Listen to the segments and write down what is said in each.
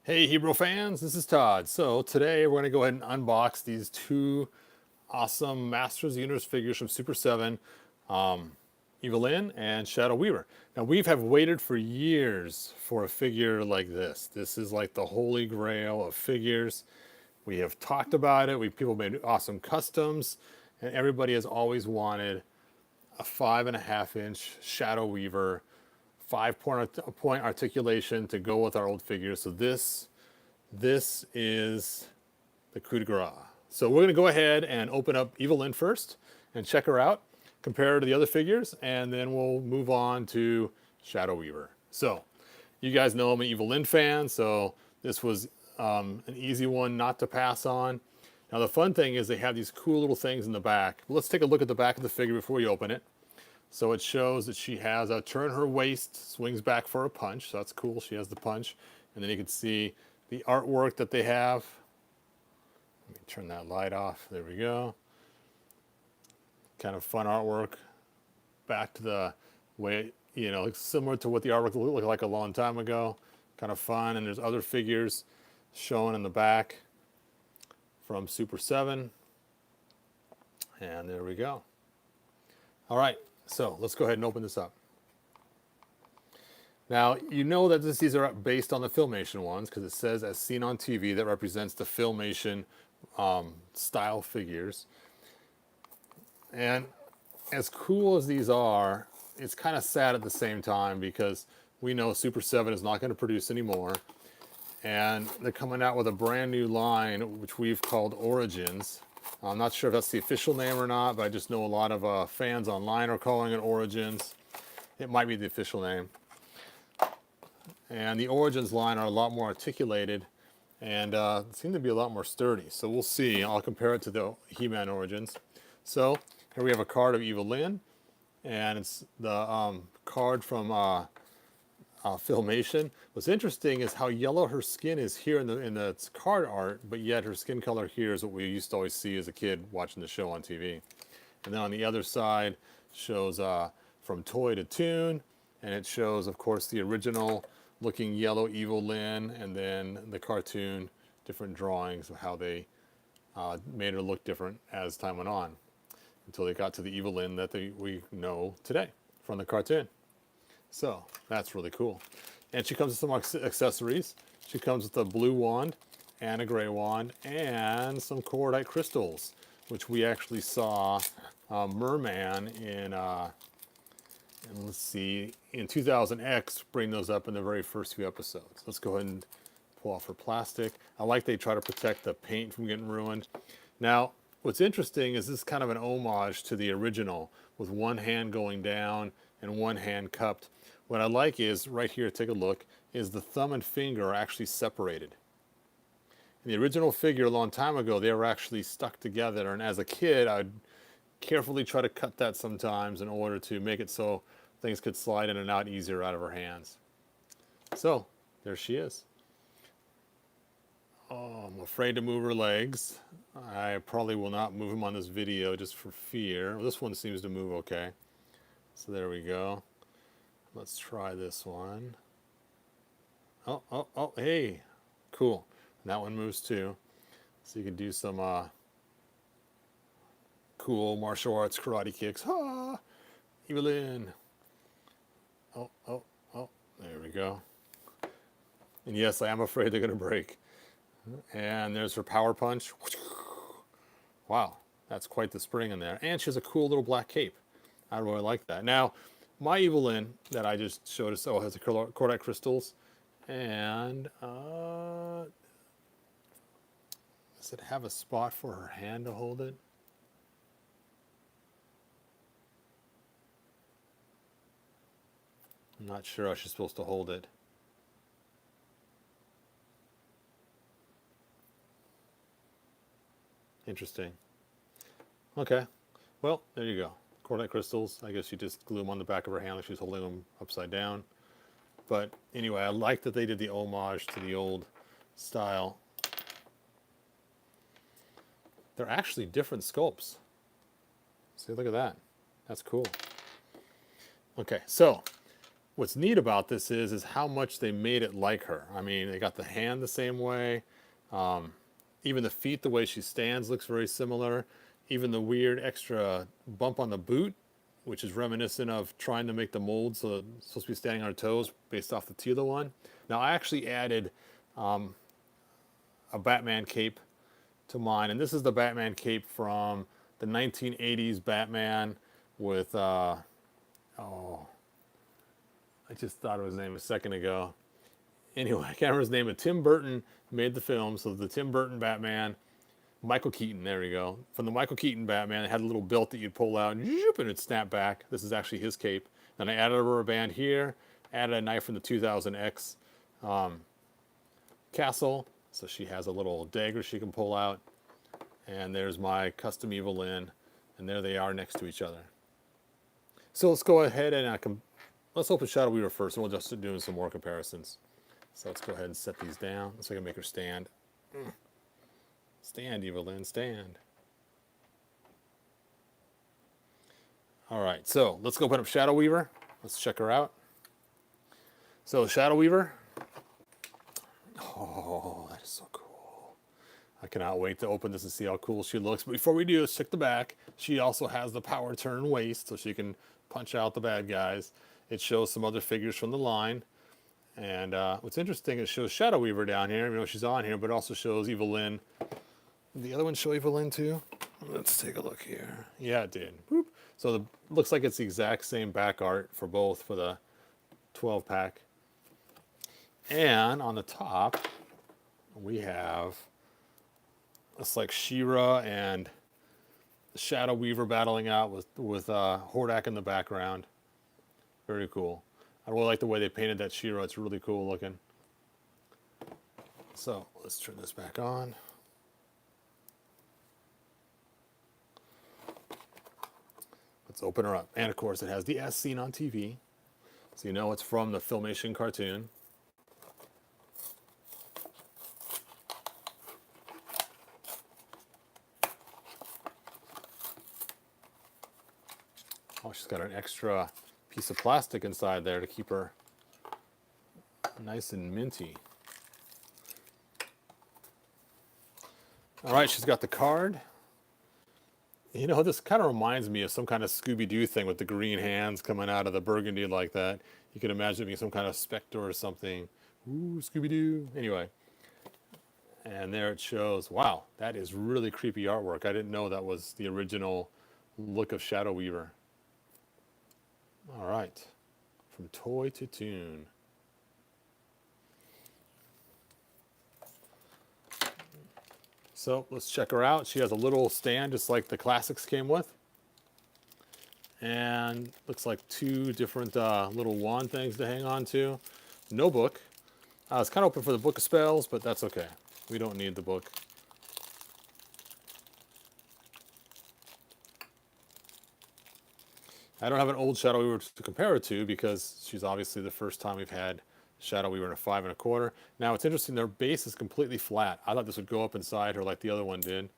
Hey Hebrew fans, this is Todd. So today we're going to go ahead and unbox these two awesome Masters of the Universe figures from Super 7, Evil-Lyn and Shadow Weaver. Now we have waited for years for a figure like this. This is like the holy grail of figures. We have talked about it. People made awesome customs, and everybody has always wanted a 5.5-inch Shadow Weaver, 5-point articulation to go with our old figures. So this is the coup de grace. So we're going to go ahead and open up Evil-Lyn first and check her out, compare her to the other figures, and then we'll move on to Shadow Weaver. So you guys know I'm an Evil-Lyn fan, so this was an easy one not to pass on. Now the fun thing is they have these cool little things in the back. Let's take a look at the back of the figure before we open it. So it shows that she has a turn her waist, swings back for a punch. So that's cool. She has the punch. And then you can see the artwork that they have. Let me turn that light off. There we go. Kind of fun artwork. Back to the way, it's similar to what the artwork looked like a long time ago. Kind of fun. And there's other figures shown in the back from Super 7. And there we go. All right. So let's go ahead and open this up. Now, you know that these are based on the Filmation ones because it says as seen on TV. That represents the Filmation style figures. And as cool as these are, it's kind of sad at the same time because we know Super 7 is not going to produce anymore. And they're coming out with a brand new line, which we've called Origins. I'm not sure if that's the official name or not, but I just know a lot of fans online are calling it Origins. It might be the official name. And the Origins line are a lot more articulated and seem to be a lot more sturdy. So we'll see. I'll compare it to the He-Man Origins. So here we have a card of Evil-Lyn, and it's the card from Filmation. What's interesting is how yellow her skin is here in the card art, but yet her skin color here is what we used to always see as a kid watching the show on TV. And then on the other side shows from toy to tune, and it shows, of course, the original looking yellow Evil-Lyn, and then the cartoon, different drawings of how they made her look different as time went on, until they got to the Evil-Lyn that we know today from the cartoon. So that's really cool. And she comes with some accessories. She comes with a blue wand and a gray wand and some cordite crystals, which we actually saw Merman in, and let's see, in 2000X bring those up in the very first few episodes. Let's go ahead and pull off her plastic. I like they try to protect the paint from getting ruined. Now, what's interesting is this is kind of an homage to the original with one hand going down and one hand cupped. What I like is, right here, take a look, is the thumb and finger are actually separated. In the original figure a long time ago, they were actually stuck together, and as a kid, I'd carefully try to cut that sometimes in order to make it so things could slide in and out easier out of her hands. So, there she is. Oh, I'm afraid to move her legs. I probably will not move them on this video just for fear. Well, this one seems to move okay. So there we go. Let's try this one. Oh, hey, cool. And that one moves too. So you can do some cool martial arts karate kicks. Ha! Evil-Lyn. Oh, there we go. And yes, I am afraid they're going to break. And there's her power punch. Wow, that's quite the spring in there. And she has a cool little black cape. I really like that. Now, my Evil-Lyn that I just showed us, has the cordite crystals. And does it have a spot for her hand to hold it? I'm not sure how she's supposed to hold it. Interesting. Okay. Well, there you go. Cordite crystals. I guess you just glue them on the back of her hand like she's holding them upside down. But anyway, I like that they did the homage to the old style. They're actually different sculpts. See, look at that. That's cool. Okay, so what's neat about this is how much they made it like her. I mean, they got the hand the same way. Even the feet, the way she stands looks very similar. Even the weird extra bump on the boot, which is reminiscent of trying to make the mold so it's supposed to be standing on her toes based off the Tila one. Now, I actually added a Batman cape to mine, and this is the Batman cape from the 1980s Batman with, oh, I just thought of his name a second ago. Anyway, I can't remember his name, but Tim Burton made the film, so the Tim Burton Batman, Michael Keaton, there we go. From the Michael Keaton Batman, it had a little belt that you'd pull out and it'd snap back. This is actually his cape. Then I added a rubber band here, added a knife from the 2000X castle, so she has a little dagger she can pull out. And there's my custom EvilLyn, and there they are next to each other. So let's go ahead and let's open Shadow Weaver first, and we'll just start doing some more comparisons. So let's go ahead and set these down so I can make her stand. Stand, EvilLyn, stand. All right, so let's go open up Shadow Weaver. Let's check her out. So Shadow Weaver. Oh, that is so cool. I cannot wait to open this and see how cool she looks. But before we do, let's check the back. She also has the power turn waist, so she can punch out the bad guys. It shows some other figures from the line. And what's interesting is it shows Shadow Weaver down here. You know, she's on here, but it also shows EvilLyn. Did the other one show EvilLyn too? Let's take a look here. Yeah, it did. Boop. So it looks like it's the exact same back art for both for the 12 pack. And on the top, we have, it's like She-Ra and Shadow Weaver battling out with Hordak in the background. Very cool. I really like the way they painted that She-Ra. It's really cool looking. So let's turn this back on. Let's open her up. And of course it has the S scene on TV. So you know it's from the Filmation cartoon. Oh, she's got an extra piece of plastic inside there to keep her nice and minty. All right, she's got the card. You know, this kind of reminds me of some kind of Scooby-Doo thing with the green hands coming out of the burgundy like that. You can imagine it being some kind of specter or something. Ooh, Scooby-Doo. Anyway. And there it shows. Wow, that is really creepy artwork. I didn't know that was the original look of Shadow Weaver. All right. From toy to tune. So let's check her out. She has a little stand just like the classics came with. And looks like two different little wand things to hang on to. No book. I was kind of hoping for the Book of Spells, but that's okay. We don't need the book. I don't have an old Shadow Weaver to compare her to because she's obviously the first time we've had Shadow Weaver in a 5 1/4. Now it's interesting, their base is completely flat. I thought this would go up inside her like the other one did.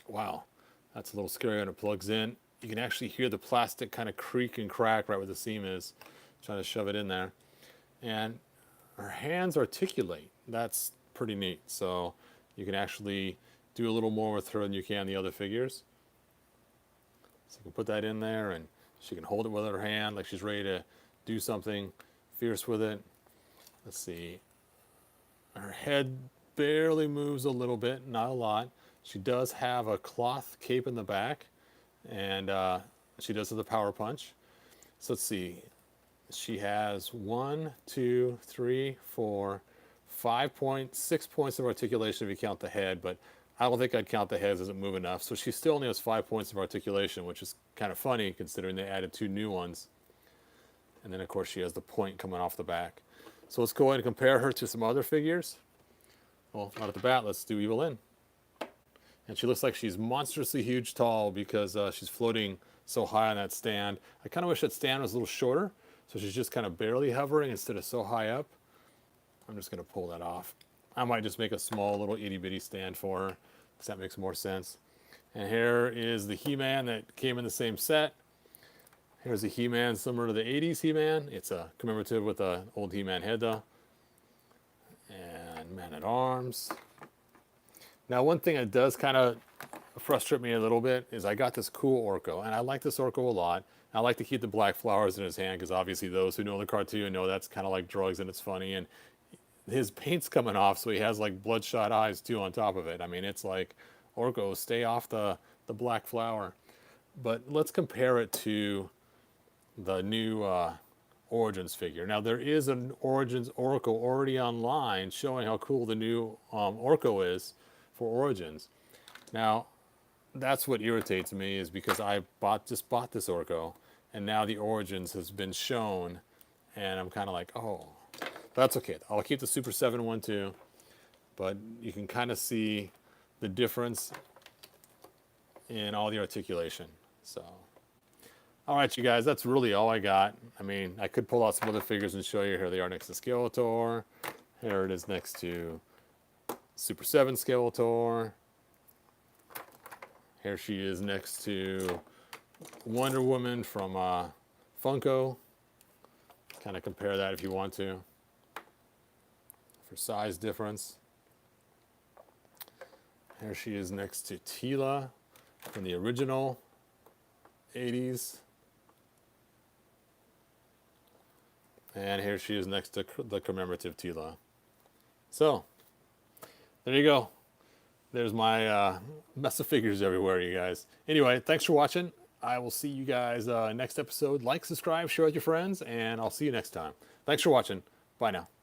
Wow, that's a little scary when it plugs in. You can actually hear the plastic kind of creak and crack right where the seam is. Trying to shove it in there. And her hands articulate. That's pretty neat. So you can actually do a little more with her than you can the other figures. So you can put that in there and she can hold it with her hand like she's ready to do something fierce with it. Let's see. Her head barely moves a little bit, not a lot. She does have a cloth cape in the back, and she does have the power punch. So let's see. She has 1, 2, 3, 4, 5 points, 6 points of articulation if you count the head, but I don't think I'd count the head as it doesn't move enough. So she still only has 5 points of articulation, which is kind of funny considering they added 2 new ones. And then, of course, she has the point coming off the back. So let's go ahead and compare her to some other figures. Well, not at the bat, let's do EvilLyn. And she looks like she's monstrously huge tall because she's floating so high on that stand. I kind of wish that stand was a little shorter, so she's just kind of barely hovering instead of so high up. I'm just going to pull that off. I might just make a small little itty-bitty stand for her, because that makes more sense. And here is the He-Man that came in the same set. Here's a He-Man similar to the 80s He-Man. It's a commemorative with an old He-Man head though. And Man-at-Arms. Now one thing that does kind of frustrate me a little bit is I got this cool Orko, and I like this Orko a lot. I like to keep the black flowers in his hand because obviously those who know the cartoon know that's kind of like drugs and it's funny. And his paint's coming off, so he has like bloodshot eyes too on top of it. I mean, it's like, Orko, stay off the black flower. But let's compare it to the new Origins figure. Now there is an Origins Orko already online showing how cool the new Orko is for Origins. Now that's what irritates me, is because I just bought this Orko and now the Origins has been shown and I'm kind of like, oh, that's okay. I'll keep the Super 7 one too, but you can kind of see the difference in all the articulation. So, all right, you guys, that's really all I got. I mean, I could pull out some other figures and show you. Here they are next to Skeletor. Here it is next to Super 7 Skeletor. Here she is next to Wonder Woman from Funko. Kind of compare that if you want to, for size difference. Here she is next to Teela from the original 80s. And here she is next to the commemorative Teela. So, there you go. There's my mess of figures everywhere, you guys. Anyway, thanks for watching. I will see you guys next episode. Like, subscribe, share with your friends, and I'll see you next time. Thanks for watching. Bye now.